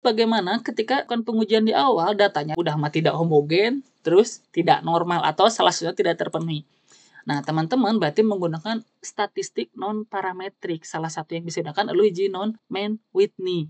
bagaimana ketika kan pengujian di awal datanya udah tidak homogen, terus tidak normal atau salah satunya tidak terpenuhi. Nah, teman-teman berarti menggunakan statistik non-parametrik. Salah satu yang bisa digunakan adalah uji non-Mann-Whitney.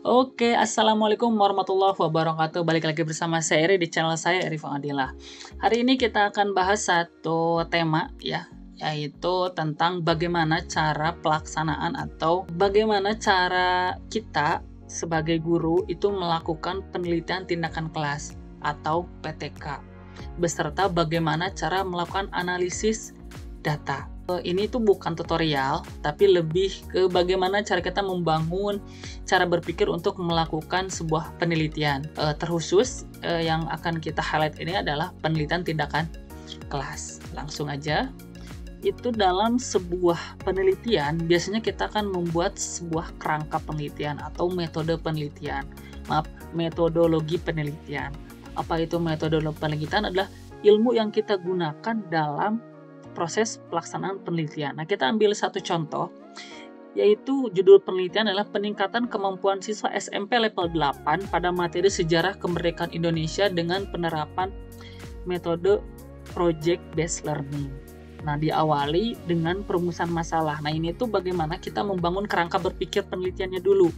Oke, assalamualaikum warahmatullahi wabarakatuh. Balik lagi bersama saya Eri di channel saya Eri Fadillah. Hari ini kita akan bahas satu tema ya, yaitu tentang bagaimana cara pelaksanaan atau bagaimana cara kita sebagai guru itu melakukan penelitian tindakan kelas atau PTK, beserta bagaimana cara melakukan analisis data. Ini tuh bukan tutorial, tapi lebih ke bagaimana cara kita membangun cara berpikir untuk melakukan sebuah penelitian. Terkhusus yang akan kita highlight ini adalah penelitian tindakan kelas. Langsung aja. Itu dalam sebuah penelitian, biasanya kita akan membuat sebuah kerangka penelitian atau metode penelitian. Metodologi penelitian. Apa itu metodologi penelitian? Adalah ilmu yang kita gunakan dalam proses pelaksanaan penelitian. Nah, kita ambil satu contoh, yaitu judul penelitian adalah peningkatan kemampuan siswa SMP level 8 pada materi sejarah kemerdekaan Indonesia dengan penerapan metode project based learning. Nah, diawali dengan perumusan masalah. Nah, ini tuh bagaimana kita membangun kerangka berpikir penelitiannya dulu.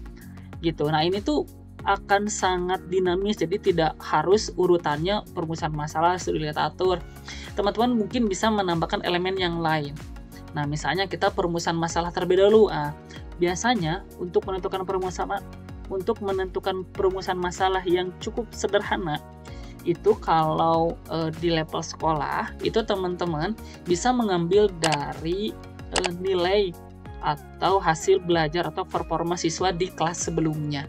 Gitu. Nah, ini tuh akan sangat dinamis, jadi tidak harus urutannya perumusan masalah, studi literatur. Teman-teman mungkin bisa menambahkan elemen yang lain. Nah, misalnya kita perumusan masalah terlebih dahulu. Biasanya untuk menentukan perumusan masalah yang cukup sederhana, itu kalau di level sekolah, itu teman-teman bisa mengambil dari nilai atau hasil belajar atau performa siswa di kelas sebelumnya.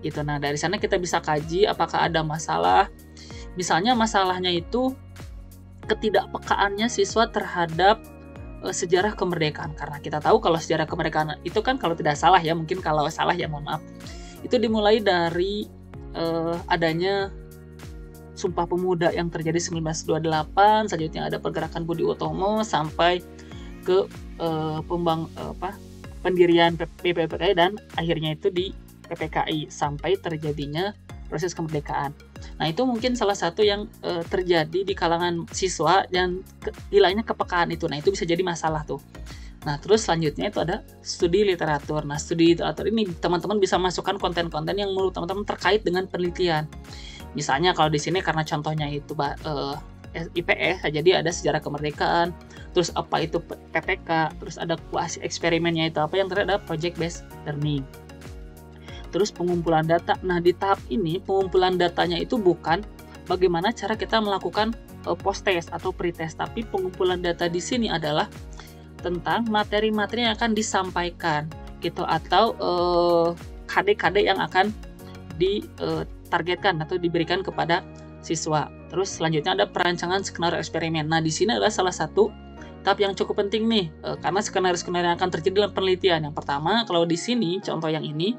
Gitu. Nah, dari sana kita bisa kaji apakah ada masalah. Misalnya masalahnya itu ketidakpekaannya siswa terhadap sejarah kemerdekaan. Karena kita tahu kalau sejarah kemerdekaan itu kan kalau tidak salah ya, mungkin kalau salah ya mohon maaf. Itu dimulai dari adanya Sumpah Pemuda yang terjadi 1928, selanjutnya ada pergerakan Budi Utomo sampai ke pendirian BPPKI dan akhirnya itu di PPKI sampai terjadinya proses kemerdekaan. Nah, itu mungkin salah satu yang terjadi di kalangan siswa dan hilangnya kepekaan itu. Nah, itu bisa jadi masalah tuh. Nah, terus selanjutnya itu ada studi literatur. Nah, studi literatur ini teman-teman bisa masukkan konten-konten yang menurut teman-teman terkait dengan penelitian. Misalnya kalau di sini karena contohnya itu IPS, jadi ada sejarah kemerdekaan, terus apa itu PPK, terus ada kuasi eksperimennya itu apa yang terakhir ada project based learning. Terus pengumpulan data. Nah, di tahap ini pengumpulan datanya itu bukan bagaimana cara kita melakukan post-test atau pre-test, tapi pengumpulan data di sini adalah tentang materi-materi yang akan disampaikan gitu atau KD-KD yang akan ditargetkan atau diberikan kepada siswa. Terus selanjutnya ada perancangan skenario eksperimen. Nah, di sini adalah salah satu tahap yang cukup penting nih karena skenario-skenario yang akan terjadi dalam penelitian. Yang pertama, kalau di sini contoh yang ini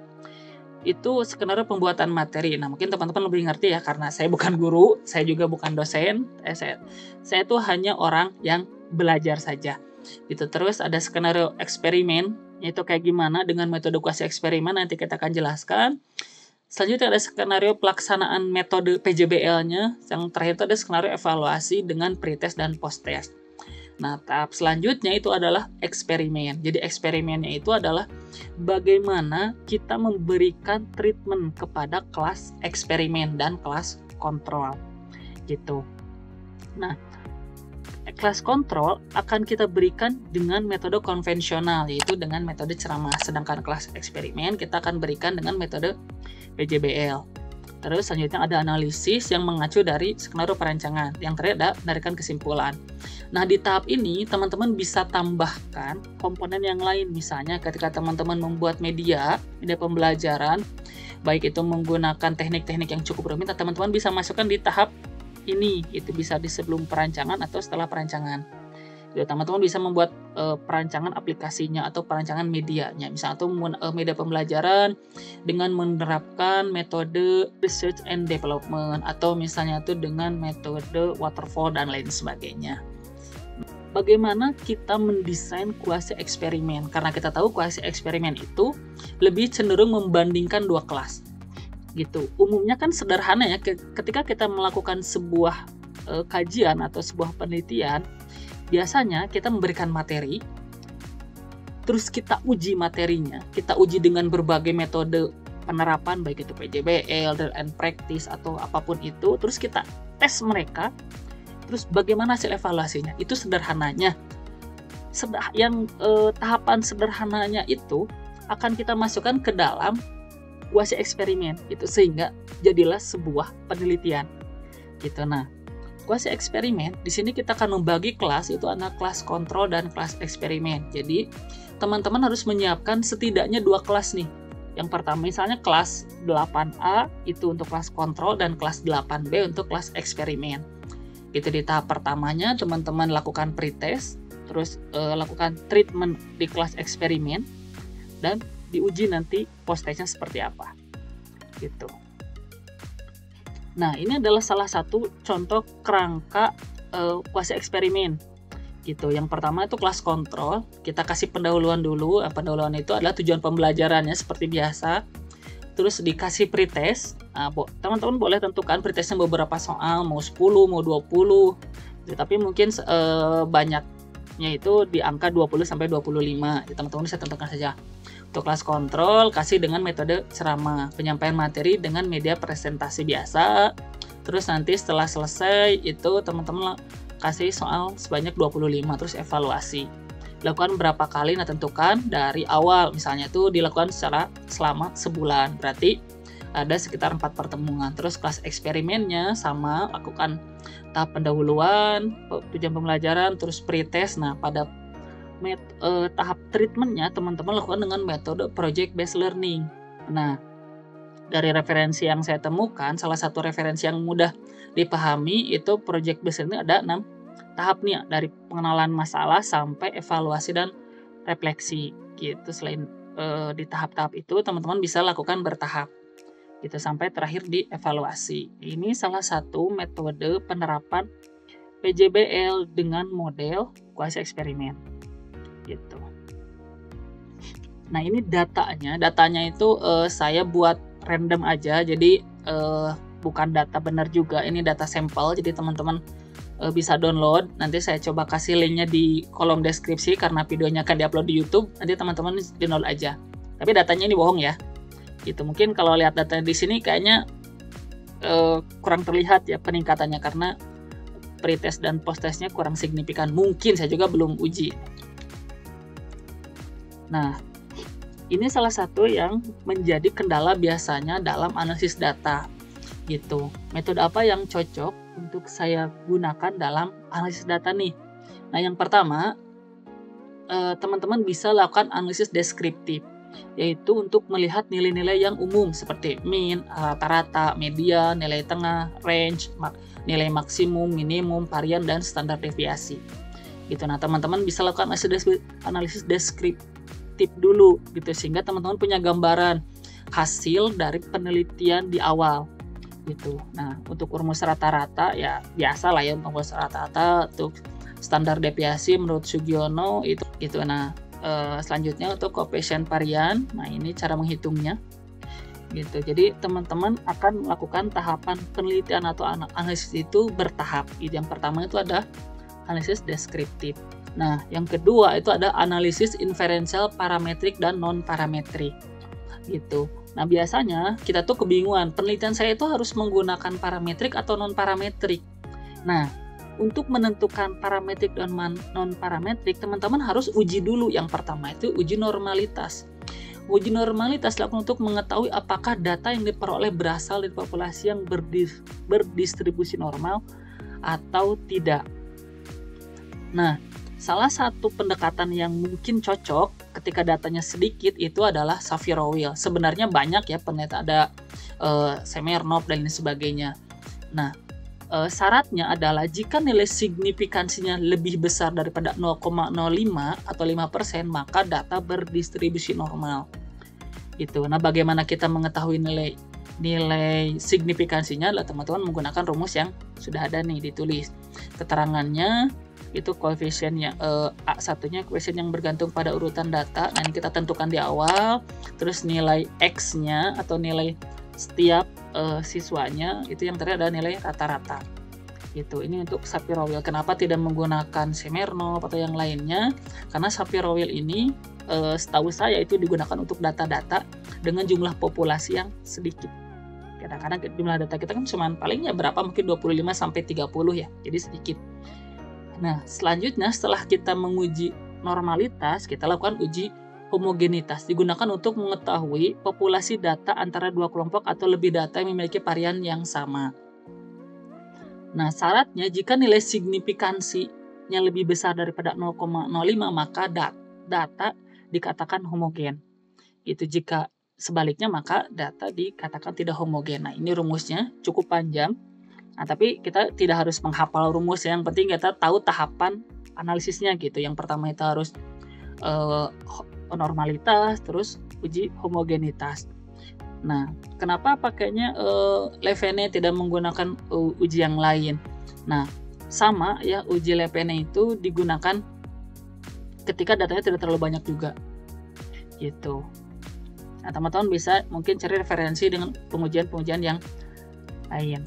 itu skenario pembuatan materi. Nah, mungkin teman-teman lebih ngerti ya karena saya bukan guru, saya juga bukan dosen. Saya tuh hanya orang yang belajar saja. Gitu. Terus ada skenario eksperimen, yaitu kayak gimana dengan metode kuasi eksperimen nanti kita akan jelaskan. Selanjutnya ada skenario pelaksanaan metode PJBL-nya. Yang terakhir itu ada skenario evaluasi dengan pretest dan post-test. Nah, tahap selanjutnya itu adalah eksperimen. Jadi eksperimennya itu adalah bagaimana kita memberikan treatment kepada kelas eksperimen dan kelas kontrol. Gitu. Nah, kelas kontrol akan kita berikan dengan metode konvensional, yaitu dengan metode ceramah. Sedangkan kelas eksperimen kita akan berikan dengan metode PJBL. Terus selanjutnya ada analisis yang mengacu dari skenario perancangan. Yang terakhir ada menarikan kesimpulan. Nah, di tahap ini teman-teman bisa tambahkan komponen yang lain. Misalnya ketika teman-teman membuat media pembelajaran, baik itu menggunakan teknik-teknik yang cukup rumit, teman-teman bisa masukkan di tahap ini. Itu bisa di sebelum perancangan atau setelah perancangan. Teman-teman bisa membuat perancangan aplikasinya atau perancangan medianya. Misalnya itu media pembelajaran dengan menerapkan metode research and development atau misalnya itu dengan metode waterfall dan lain sebagainya. bagaimana kita mendesain kuasi eksperimen. Karena kita tahu kuasi eksperimen itu lebih cenderung membandingkan dua kelas. Gitu. Umumnya kan sederhana ya, ketika kita melakukan sebuah kajian atau sebuah penelitian, biasanya kita memberikan materi, terus kita uji materinya, kita uji dengan berbagai metode penerapan, baik itu PJBL, drill and practice, atau apapun itu, terus kita tes mereka, terus bagaimana hasil evaluasinya. Itu sederhananya. Tahapan sederhananya itu akan kita masukkan ke dalam kuasi eksperimen gitu, sehingga jadilah sebuah penelitian gitu. Nah, kuasi eksperimen di sini kita akan membagi kelas, itu ada kelas kontrol dan kelas eksperimen. Jadi teman-teman harus menyiapkan setidaknya dua kelas nih. Yang pertama misalnya kelas 8A itu untuk kelas kontrol, dan kelas 8B untuk kelas eksperimen. Gitu. Di tahap pertamanya teman-teman lakukan pretest, terus lakukan treatment di kelas eksperimen, dan diuji nanti post-testnya seperti apa gitu. Nah, ini adalah salah satu contoh kerangka kuasi eksperimen gitu. Yang pertama itu kelas kontrol, kita kasih pendahuluan dulu. Pendahuluan itu adalah tujuan pembelajarannya seperti biasa, terus dikasih pretest. Nah, teman-teman boleh tentukan pretestnya beberapa soal, mau 10, mau 20, tapi mungkin banyaknya itu di angka 20 sampai 25. Teman-teman bisa tentukan saja. Untuk kelas kontrol, kasih dengan metode ceramah, penyampaian materi dengan media presentasi biasa. Terus nanti setelah selesai itu teman-teman kasih soal sebanyak 25, terus evaluasi. Dilakukan berapa kali? Nah, tentukan dari awal. Misalnya itu dilakukan selama sebulan. Berarti ada sekitar 4 pertemuan. Terus kelas eksperimennya sama, lakukan tahap pendahuluan, tujuan pembelajaran, terus pretest. Nah, pada tahap treatmentnya teman-teman lakukan dengan metode project based learning. Nah, dari referensi yang saya temukan, salah satu referensi yang mudah dipahami itu project based learning ada 6 tahap nih, dari pengenalan masalah sampai evaluasi dan refleksi gitu. Selain di tahap-tahap itu teman-teman bisa lakukan bertahap gitu sampai terakhir di evaluasi. Ini salah satu metode penerapan PJBL dengan model kuasi eksperimen gitu. Nah, ini datanya itu saya buat random aja, jadi bukan data benar juga, ini data sampel. Jadi teman-teman bisa download, nanti saya coba kasih linknya di kolom deskripsi karena videonya akan diupload di YouTube. Nanti teman-teman download aja, tapi datanya ini bohong ya gitu. Mungkin kalau lihat data di sini kayaknya kurang terlihat ya peningkatannya, karena pretest dan post-testnya kurang signifikan. Mungkin saya juga belum uji. Nah, ini salah satu yang menjadi kendala biasanya dalam analisis data gitu. Metode apa yang cocok untuk saya gunakan dalam analisis data nih? Nah, yang pertama, teman-teman bisa lakukan analisis deskriptif, yaitu untuk melihat nilai-nilai yang umum seperti mean, rata-rata, median, nilai tengah, range, nilai maksimum, minimum, varian, dan standar deviasi. Gitu. Nah, teman-teman bisa lakukan analisis deskriptif dulu gitu, sehingga teman-teman punya gambaran hasil dari penelitian di awal gitu. Nah, untuk rumus rata-rata ya biasa lah ya, untuk rumus rata-rata untuk standar deviasi menurut Sugiono itu gitu. Nah, selanjutnya untuk koefisien varian, nah ini cara menghitungnya gitu. Jadi teman-teman akan melakukan tahapan penelitian atau analisis itu bertahap. Yang pertama itu ada analisis deskriptif. Nah, yang kedua itu ada analisis inferensial parametrik dan non-parametrik gitu. Nah, biasanya kita tuh kebingungan, penelitian saya itu harus menggunakan parametrik atau non-parametrik. Nah, untuk menentukan parametrik dan non-parametrik, teman-teman harus uji dulu. Yang pertama itu uji normalitas. Uji normalitas dilakukan untuk mengetahui apakah data yang diperoleh berasal dari populasi yang berdistribusi normal atau tidak. Nah, salah satu pendekatan yang mungkin cocok ketika datanya sedikit itu adalah Savie-Rowill. Sebenarnya banyak ya penelitian, ada Smirnov dan lain sebagainya. Nah, syaratnya adalah jika nilai signifikansinya lebih besar daripada 0,05 atau 5%, maka data berdistribusi normal. Gitu. Nah, bagaimana kita mengetahui nilai signifikansinya adalah teman-teman menggunakan rumus yang sudah ada nih ditulis. Keterangannya itu koefisiennya. A1-nya koefisien yang bergantung pada urutan data. Nah, ini kita tentukan di awal. Terus nilai X-nya atau nilai setiap siswanya itu yang terakhir adalah nilai rata-rata. Gitu. Ini untuk Shapiro-Wilk. Kenapa tidak menggunakan Smirnov atau yang lainnya? Karena Shapiro-Wilk ini setahu saya itu digunakan untuk data-data dengan jumlah populasi yang sedikit. Kadang-kadang jumlah data kita kan cuma palingnya berapa, mungkin 25 sampai 30 ya. Jadi sedikit. Nah, selanjutnya setelah kita menguji normalitas, kita lakukan uji homogenitas. Digunakan untuk mengetahui populasi data antara dua kelompok atau lebih data yang memiliki varian yang sama. Nah, syaratnya jika nilai signifikansinya lebih besar daripada 0,05, maka data dikatakan homogen. Itu jika sebaliknya maka data dikatakan tidak homogen. Nah, ini rumusnya cukup panjang. Nah, tapi kita tidak harus menghafal rumus, yang penting kita tahu tahapan analisisnya gitu. Yang pertama itu harus normalitas, terus uji homogenitas. Nah, kenapa pakainya Levene tidak menggunakan uji yang lain? Nah, sama ya, uji Levene itu digunakan ketika datanya tidak terlalu banyak juga. Gitu. Nah, teman-teman bisa mungkin cari referensi dengan pengujian-pengujian yang lain.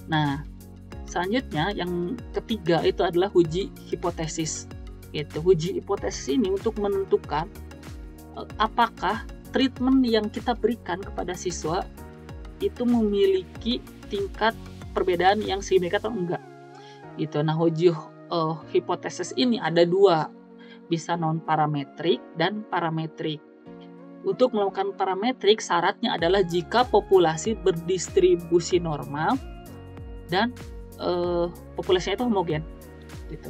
Nah, selanjutnya yang ketiga itu adalah uji hipotesis. Itu uji hipotesis ini untuk menentukan apakah treatment yang kita berikan kepada siswa itu memiliki tingkat perbedaan yang signifikan atau enggak. Gitu. Nah, uji hipotesis ini ada dua, bisa non parametrik dan parametrik. Untuk melakukan parametrik, syaratnya adalah jika populasi berdistribusi normal dan populasinya itu homogen gitu.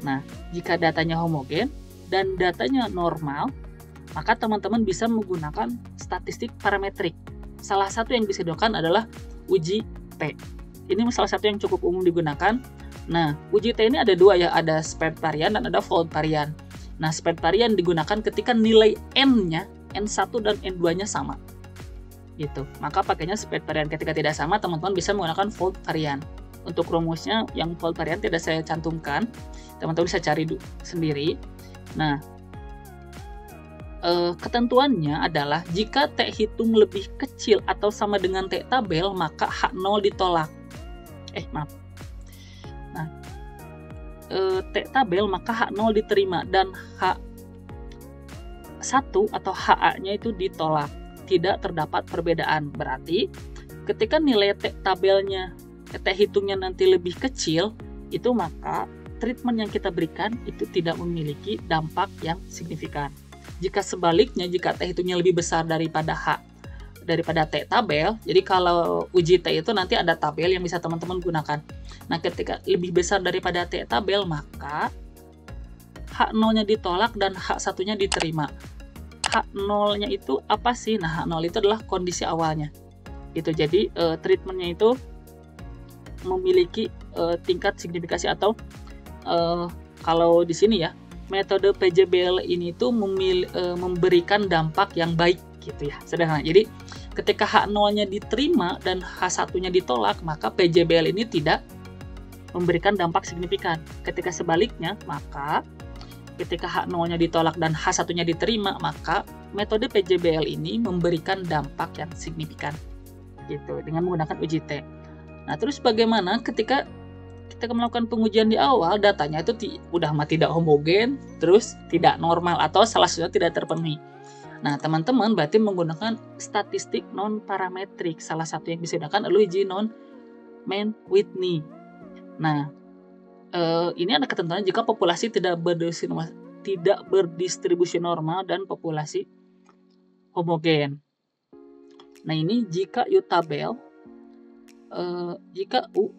Nah, jika datanya homogen dan datanya normal, maka teman-teman bisa menggunakan statistik parametrik. Salah satu yang bisa digunakan adalah uji T. Ini salah satu yang cukup umum digunakan. Nah, uji T ini ada dua ya, ada spread varian dan ada fold varian. Nah, spread varian digunakan ketika nilai N-nya, N1 dan N2-nya sama. Gitu. Maka pakainya spread varian. Ketika tidak sama, teman-teman bisa menggunakan fold varian. Untuk rumusnya yang fold varian tidak saya cantumkan, teman-teman bisa cari sendiri. Nah, ketentuannya adalah jika T hitung lebih kecil atau sama dengan T tabel, maka H0 ditolak. Nah, T tabel maka H0 diterima dan H1 atau HA-nya itu ditolak. Tidak terdapat perbedaan. Berarti ketika nilai T tabelnya, T hitungnya nanti lebih kecil, itu maka treatment yang kita berikan itu tidak memiliki dampak yang signifikan. Jika sebaliknya, jika T hitungnya lebih besar daripada T tabel, jadi kalau uji T itu nanti ada tabel yang bisa teman-teman gunakan. Nah, ketika lebih besar daripada T tabel, maka H0-nya ditolak dan H1-nya diterima. H0-nya itu apa sih? Nah, H0 itu adalah kondisi awalnya. Gitu. Jadi treatmentnya itu memiliki tingkat signifikasi atau kalau di sini ya, metode PJBL ini tuh memberikan dampak yang baik gitu ya. Sederhana. Jadi ketika H0-nya diterima dan H1-nya ditolak, maka PJBL ini tidak memberikan dampak signifikan. Ketika sebaliknya, maka ketika H0-nya ditolak dan H1-nya diterima, maka metode PJBL ini memberikan dampak yang signifikan. Gitu, dengan menggunakan uji T. Nah, terus bagaimana ketika kita melakukan pengujian di awal, datanya itu udah tidak homogen, terus tidak normal, atau salah satunya tidak terpenuhi. Nah, teman-teman berarti menggunakan statistik non-parametrik. Salah satu yang bisa digunakan adalah uji non-Mann-Whitney. Nah, ini ada ketentuan jika populasi tidak berdistribusi normal dan populasi homogen. Nah, ini jika U tabel, jika U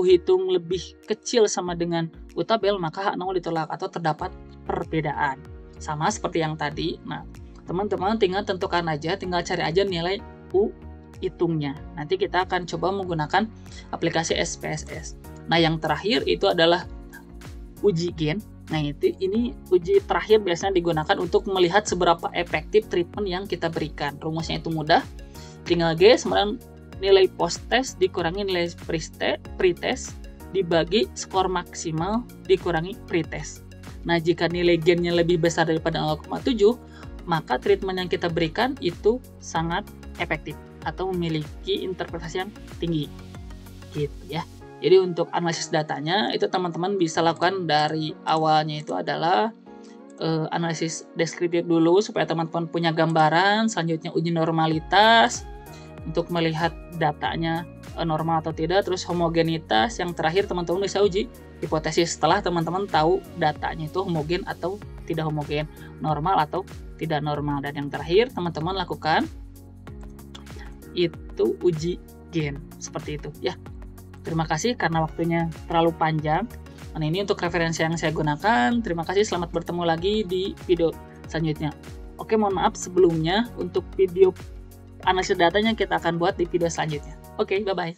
hitung lebih kecil sama dengan U tabel, maka H0 ditolak atau terdapat perbedaan. Sama seperti yang tadi. Nah, teman-teman tinggal tentukan aja, tinggal cari aja nilai U hitungnya. Nanti kita akan coba menggunakan aplikasi SPSS. Nah, yang terakhir itu adalah uji gen. Nah, ini uji terakhir biasanya digunakan untuk melihat seberapa efektif treatment yang kita berikan. Rumusnya itu mudah. Tinggal G sama nilai post-test dikurangi nilai pre-test dibagi skor maksimal dikurangi pretest. Nah, jika nilai gennya lebih besar daripada 0,7, maka treatment yang kita berikan itu sangat efektif atau memiliki interpretasi yang tinggi. Gitu ya. Jadi untuk analisis datanya itu teman-teman bisa lakukan dari awalnya itu adalah analisis deskriptif dulu supaya teman-teman punya gambaran, selanjutnya uji normalitas untuk melihat datanya normal atau tidak, terus homogenitas, yang terakhir teman-teman bisa uji hipotesis setelah teman-teman tahu datanya itu homogen atau tidak homogen, normal atau tidak normal, dan yang terakhir teman-teman lakukan itu uji gen seperti itu ya. Terima kasih karena waktunya terlalu panjang. Nah, ini untuk referensi yang saya gunakan. Terima kasih, selamat bertemu lagi di video selanjutnya. Oke, mohon maaf sebelumnya untuk video analisis datanya kita akan buat di video selanjutnya. Oke, bye-bye.